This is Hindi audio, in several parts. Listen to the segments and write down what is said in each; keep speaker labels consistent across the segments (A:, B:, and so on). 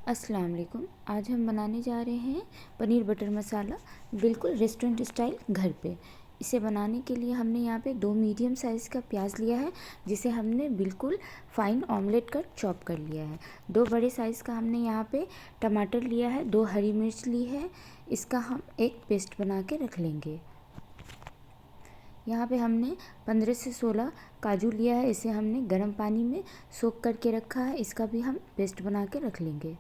A: अस्सलाम वालेकुम। आज हम बनाने जा रहे हैं पनीर बटर मसाला, बिल्कुल रेस्टोरेंट स्टाइल घर पे। इसे बनाने के लिए हमने यहाँ पे 2 मीडियम साइज़ का प्याज लिया है, जिसे हमने बिल्कुल फाइन ऑमलेट कर चॉप कर लिया है। 2 बड़े साइज़ का हमने यहाँ पे टमाटर लिया है, 2 हरी मिर्च ली है। इसका हम एक पेस्ट बना के रख लेंगे। यहाँ पे हमने 15 से 16 काजू लिया है, इसे हमने गर्म पानी में सोख करके रखा है। इसका भी हम पेस्ट बना के रख लेंगे।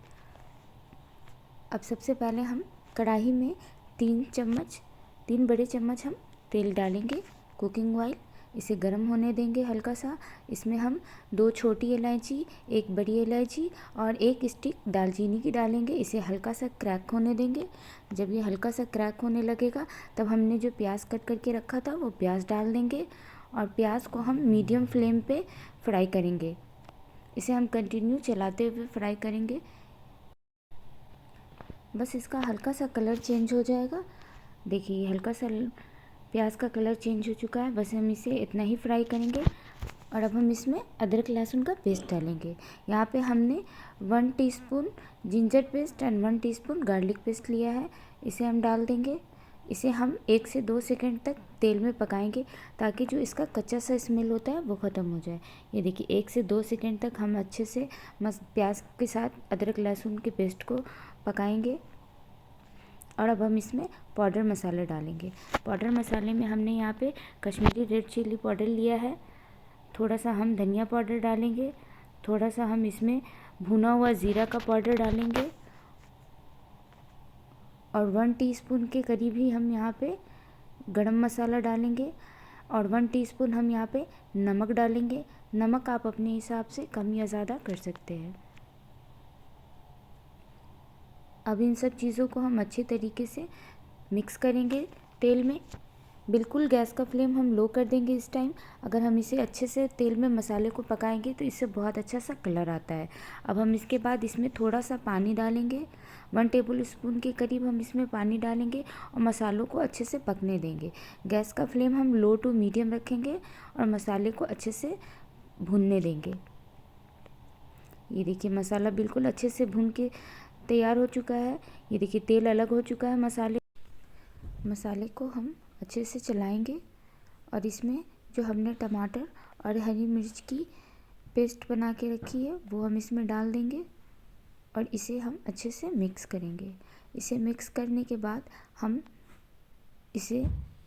A: अब सबसे पहले हम कढ़ाई में 3 बड़े चम्मच हम तेल डालेंगे, कुकिंग ऑयल। इसे गर्म होने देंगे हल्का सा। इसमें हम 2 छोटी इलायची, 1 बड़ी इलायची और 1 स्टिक दालचीनी की डालेंगे। इसे हल्का सा क्रैक होने देंगे। जब ये हल्का सा क्रैक होने लगेगा तब हमने जो प्याज कट करके रखा था वो प्याज डाल देंगे और प्याज को हम मीडियम फ्लेम पे फ्राई करेंगे। इसे हम कंटिन्यू चलाते हुए फ्राई करेंगे। बस इसका हल्का सा कलर चेंज हो जाएगा। देखिए हल्का सा प्याज का कलर चेंज हो चुका है। बस हम इसे इतना ही फ्राई करेंगे। और अब हम इसमें अदरक लहसुन का पेस्ट डालेंगे। यहाँ पे हमने 1 teaspoon ginger paste and 1 teaspoon garlic paste लिया है। इसे हम डाल देंगे। इसे हम 1 से 2 सेकंड तक तेल में पकाएंगे, ताकि जो इसका कच्चा सा स्मेल होता है वो ख़त्म हो जाए। ये देखिए 1 से 2 सेकंड तक हम अच्छे से प्याज के साथ अदरक लहसुन के पेस्ट को पकाएंगे। और अब हम इसमें पाउडर मसाला डालेंगे। पाउडर मसाले में हमने यहाँ पे कश्मीरी रेड चिली पाउडर लिया है। थोड़ा सा हम धनिया पाउडर डालेंगे। थोड़ा सा हम इसमें भुना हुआ ज़ीरा का पाउडर डालेंगे और 1 टीस्पून के करीब ही हम यहाँ पे गरम मसाला डालेंगे और 1 टीस्पून हम यहाँ पे नमक डालेंगे। नमक आप अपने हिसाब से कम या ज़्यादा कर सकते हैं। अब इन सब चीज़ों को हम अच्छे तरीके से मिक्स करेंगे तेल में। बिल्कुल गैस का फ्लेम हम लो कर देंगे इस टाइम। अगर हम इसे अच्छे से तेल में मसाले को पकाएंगे तो इससे बहुत अच्छा सा कलर आता है। अब हम इसके बाद इसमें थोड़ा सा पानी डालेंगे। 1 टेबल स्पून के करीब हम इसमें पानी डालेंगे और मसालों को अच्छे से पकने देंगे। गैस का फ्लेम हम लो टू मीडियम रखेंगे और मसाले को अच्छे से भूनने देंगे। ये देखिए मसाला बिल्कुल अच्छे से भून के तैयार हो चुका है। ये देखिए तेल अलग हो चुका है। मसाले को हम अच्छे से चलाएंगे और इसमें जो हमने टमाटर और हरी मिर्च की पेस्ट बना के रखी है वो हम इसमें डाल देंगे और इसे हम अच्छे से मिक्स करेंगे। इसे मिक्स करने के बाद हम इसे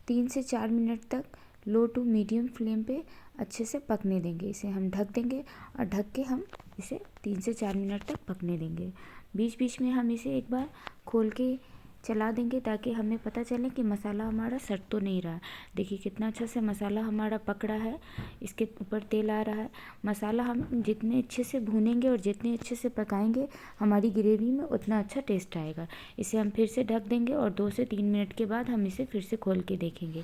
A: 3 से 4 मिनट तक लो टू मीडियम फ्लेम पे अच्छे से पकने देंगे। इसे हम ढक देंगे और ढक के हम इसे 3 से 4 मिनट तक पकने देंगे। बीच बीच में हम इसे एक बार खोल के चला देंगे, ताकि हमें पता चले कि मसाला हमारा सट तो नहीं रहा। देखिए कितना अच्छा से मसाला हमारा पक रहा है, इसके ऊपर तेल आ रहा है। मसाला हम जितने अच्छे से भूनेंगे और जितने अच्छे से पकाएंगे हमारी ग्रेवी में उतना अच्छा टेस्ट आएगा। इसे हम फिर से ढक देंगे और 2 से 3 मिनट के बाद हम इसे फिर से खोल के देखेंगे।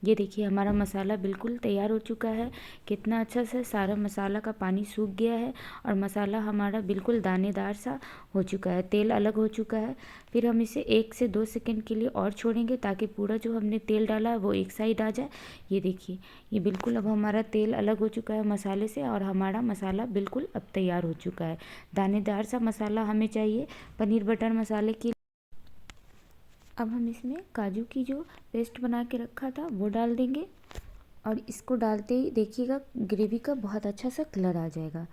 A: ये देखिए हमारा मसाला बिल्कुल तैयार हो चुका है। कितना अच्छा से सारा मसाला का पानी सूख गया है और मसाला हमारा बिल्कुल दानेदार सा हो चुका है, तेल अलग हो चुका है। फिर हम इसे 1 से 2 सेकंड के लिए और छोड़ेंगे, ताकि पूरा जो हमने तेल डाला है वो एक साइड आ जाए। ये देखिए ये बिल्कुल अब हमारा तेल अलग हो चुका है मसाले से और हमारा मसाला बिल्कुल अब तैयार हो चुका है। दानेदार सा मसाला हमें चाहिए पनीर बटर मसाले की। अब हम इसमें काजू की जो पेस्ट बना के रखा था वो डाल देंगे और इसको डालते ही देखिएगा ग्रेवी का बहुत अच्छा सा कलर आ जाएगा।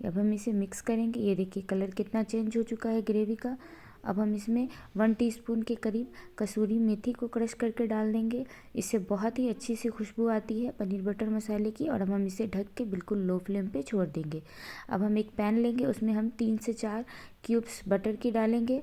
A: अब हम इसे मिक्स करेंगे। ये देखिए कलर कितना चेंज हो चुका है ग्रेवी का। अब हम इसमें 1 टीस्पून के करीब कसूरी मेथी को क्रश करके डाल देंगे। इससे बहुत ही अच्छी सी खुशबू आती है पनीर बटर मसाले की। और अब हम इसे ढक के बिल्कुल लो फ्लेम पे छोड़ देंगे। अब हम एक पैन लेंगे, उसमें हम 3 से 4 क्यूब्स बटर की डालेंगे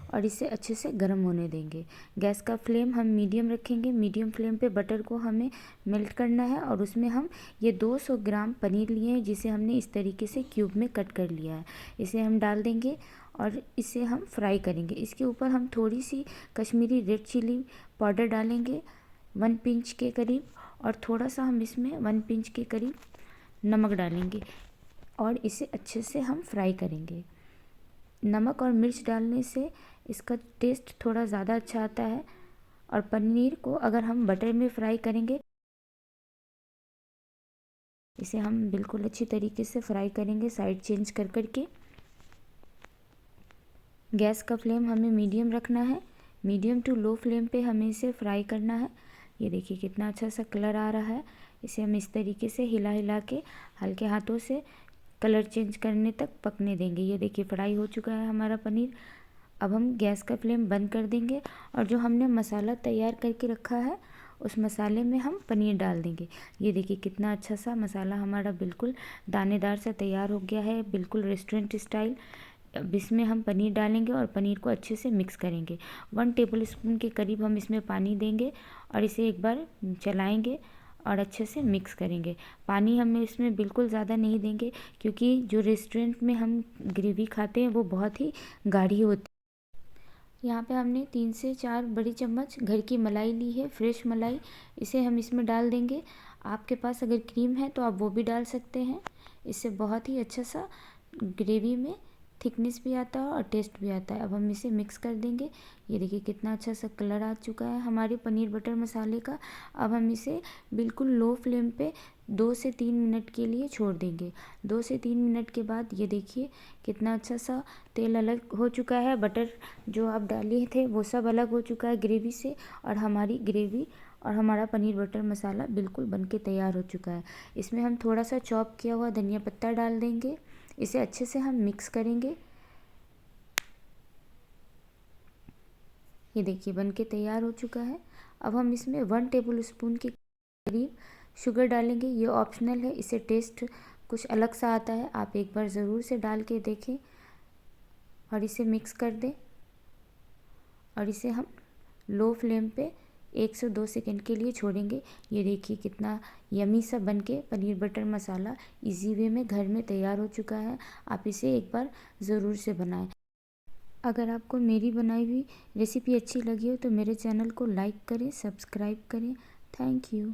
A: और इसे अच्छे से गर्म होने देंगे। गैस का फ्लेम हम मीडियम रखेंगे। मीडियम फ्लेम पे बटर को हमें मेल्ट करना है और उसमें हम ये 200 ग्राम पनीर लिए हैं, जिसे हमने इस तरीके से क्यूब में कट कर लिया है। इसे हम डाल देंगे और इसे हम फ्राई करेंगे। इसके ऊपर हम थोड़ी सी कश्मीरी रेड चिली पाउडर डालेंगे 1 पिंच के करीब, और थोड़ा सा हम इसमें 1 पिंच के करीब नमक डालेंगे और इसे अच्छे से हम फ्राई करेंगे। नमक और मिर्च डालने से इसका टेस्ट थोड़ा ज़्यादा अच्छा आता है। और पनीर को अगर हम बटर में फ्राई करेंगे, इसे हम बिल्कुल अच्छी तरीके से फ्राई करेंगे साइड चेंज कर कर के। गैस का फ्लेम हमें मीडियम रखना है। मीडियम टू लो फ्लेम पे हमें इसे फ्राई करना है। ये देखिए कितना अच्छा सा कलर आ रहा है। इसे हम इस तरीके से हिला हिला के हल्के हाथों से कलर चेंज करने तक पकने देंगे। ये देखिए फ्राई हो चुका है हमारा पनीर। अब हम गैस का फ्लेम बंद कर देंगे और जो हमने मसाला तैयार करके रखा है उस मसाले में हम पनीर डाल देंगे। ये देखिए कितना अच्छा सा मसाला हमारा बिल्कुल दानेदार सा तैयार हो गया है, बिल्कुल रेस्टोरेंट स्टाइल। अब इसमें हम पनीर डालेंगे और पनीर को अच्छे से मिक्स करेंगे। 1 टेबल स्पून के करीब हम इसमें पानी देंगे और इसे एक बार चलाएंगे और अच्छे से मिक्स करेंगे। पानी हमें इसमें बिल्कुल ज़्यादा नहीं देंगे क्योंकि जो रेस्टोरेंट में हम ग्रेवी खाते हैं वो बहुत ही गाढ़ी होती है। यहाँ पे हमने 3 से 4 बड़ी चम्मच घर की मलाई ली है, फ्रेश मलाई। इसे हम इसमें डाल देंगे। आपके पास अगर क्रीम है तो आप वो भी डाल सकते हैं। इससे बहुत ही अच्छा सा ग्रेवी में थिकनेस भी आता है और टेस्ट भी आता है। अब हम इसे मिक्स कर देंगे। ये देखिए कितना अच्छा सा कलर आ चुका है हमारे पनीर बटर मसाले का। अब हम इसे बिल्कुल लो फ्लेम पे 2 से 3 मिनट के लिए छोड़ देंगे। 2 से 3 मिनट के बाद ये देखिए कितना अच्छा सा तेल अलग हो चुका है। बटर जो आप डाले थे वो सब अलग हो चुका है ग्रेवी से, और हमारी ग्रेवी और हमारा पनीर बटर मसाला बिल्कुल बनके तैयार हो चुका है। इसमें हम थोड़ा सा चॉप किया हुआ धनिया पत्ता डाल देंगे। इसे अच्छे से हम मिक्स करेंगे। ये देखिए बनके तैयार हो चुका है। अब हम इसमें 1 टेबल स्पून के करीब शुगर डालेंगे। ये ऑप्शनल है, इससे टेस्ट कुछ अलग सा आता है। आप एक बार ज़रूर से डाल के देखें और इसे मिक्स कर दें और इसे हम लो फ्लेम पे 1 से 2 सेकंड के लिए छोड़ेंगे। ये देखिए कितना यमी सा बनके पनीर बटर मसाला इजी वे में घर में तैयार हो चुका है। आप इसे एक बार ज़रूर से बनाएं। अगर आपको मेरी बनाई हुई रेसिपी अच्छी लगी हो तो मेरे चैनल को लाइक करें, सब्सक्राइब करें। Thank you.